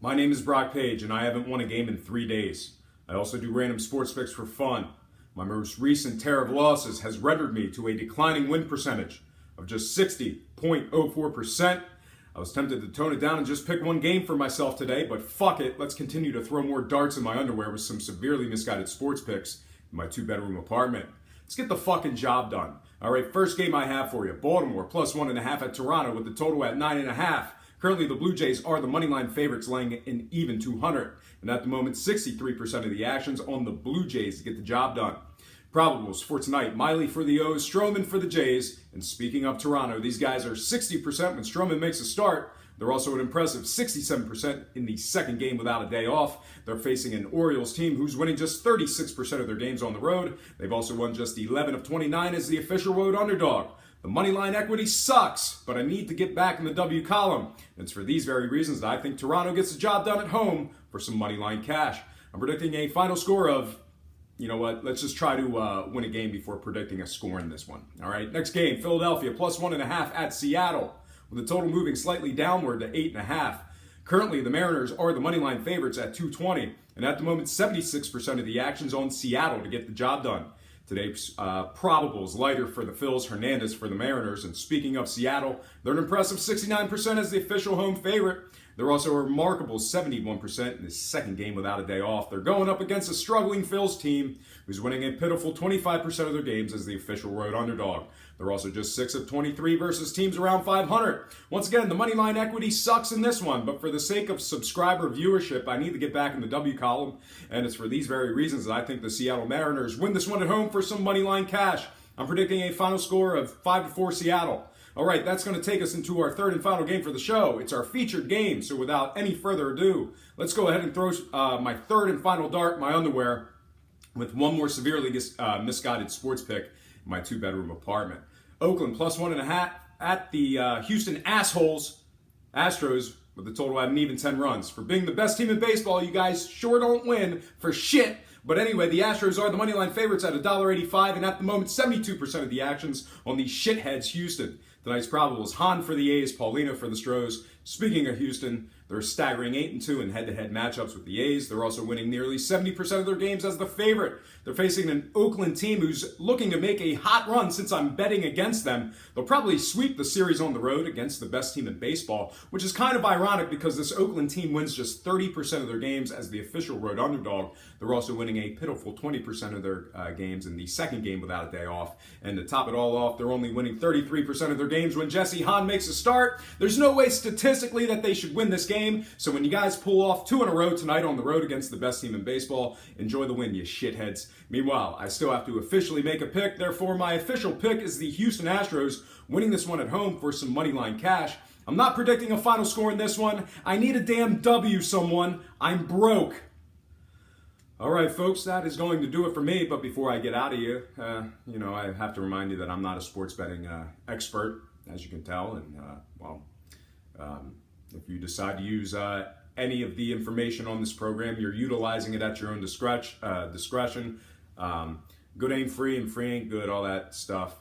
My name is Brock Page, and I haven't won a game in 3 days. I also do random sports picks for fun. My most recent tear of losses has rendered me to a declining win percentage of just 60.04%. I was tempted to tone it down and just pick one game for myself today, but fuck it, let's continue to throw more darts in my underwear with some severely misguided sports picks in my 2-bedroom apartment. Let's get the fucking job done. All right, first game I have for you, Baltimore plus 1.5 at Toronto with the total at 9.5. Currently, the Blue Jays are the Moneyline favorites, laying an even 200. And at the moment, 63% of the action's on the Blue Jays to get the job done. Probables for tonight, Miley for the O's, Stroman for the Jays. And speaking of Toronto, these guys are 60% when Stroman makes a start. They're also an impressive 67% in the second game without a day off. They're facing an Orioles team who's winning just 36% of their games on the road. They've also won just 11 of 29 as the official road underdog. The Moneyline equity sucks, but I need to get back in the W column. And it's for these very reasons that I think Toronto gets the job done at home for some Moneyline cash. I'm predicting a final score of, you know what, let's just try to win a game before predicting a score in this one. All right, next game, Philadelphia plus 1.5 at Seattle, with the total moving slightly downward to 8.5. Currently, the Mariners are the Moneyline favorites at 220, and at the moment, 76% of the action's on Seattle to get the job done. Today's probables lighter for the Phils, Hernandez for the Mariners. And speaking of Seattle, they're an impressive 69% as the official home favorite. They're also a remarkable 71% in the second game without a day off. They're going up against a struggling Phils team who's winning a pitiful 25% of their games as the official road underdog. They're also just 6 of 23 versus teams around 500. Once again, the Moneyline equity sucks in this one, but for the sake of subscriber viewership, I need to get back in the W column, and it's for these very reasons that I think the Seattle Mariners win this one at home for some Moneyline cash. I'm predicting a final score of 5-4 Seattle. All right, that's going to take us into our third and final game for the show. It's our featured game, so without any further ado, let's go ahead and throw my third and final dart in my underwear with one more severely misguided sports pick in my 2-bedroom apartment. Oakland plus 1.5 at the Houston Astros with the total at an even 10 runs. For being the best team in baseball, you guys sure don't win for shit. But anyway, the Astros are the Moneyline favorites at $1.85, and at the moment, 72% of the action's on the shitheads Houston. Tonight's probables, Han for the A's, Paulino for the Stros. Speaking of Houston, they're staggering 8-2 in head-to-head matchups with the A's. They're also winning nearly 70% of their games as the favorite. They're facing an Oakland team who's looking to make a hot run since I'm betting against them. They'll probably sweep the series on the road against the best team in baseball, which is kind of ironic because this Oakland team wins just 30% of their games as the official road underdog. They're also winning a pitiful 20% of their games in the second game without a day off. And to top it all off, they're only winning 33% of their games when Jesse Hahn makes a start. There's no way statistically that they should win this game. So when you guys pull off 2 in a row tonight on the road against the best team in baseball, enjoy the win, you shitheads. Meanwhile, I still have to officially make a pick. Therefore, my official pick is the Houston Astros winning this one at home for some Moneyline cash. I'm not predicting a final score in this one. I need a damn W, someone. I'm broke. All right, folks, that is going to do it for me. But before I get out of here, I have to remind you that I'm not a sports betting expert, as you can tell. And, if you decide to use any of the information on this program, you're utilizing it at your own discretion. Good ain't free and free ain't good, all that stuff.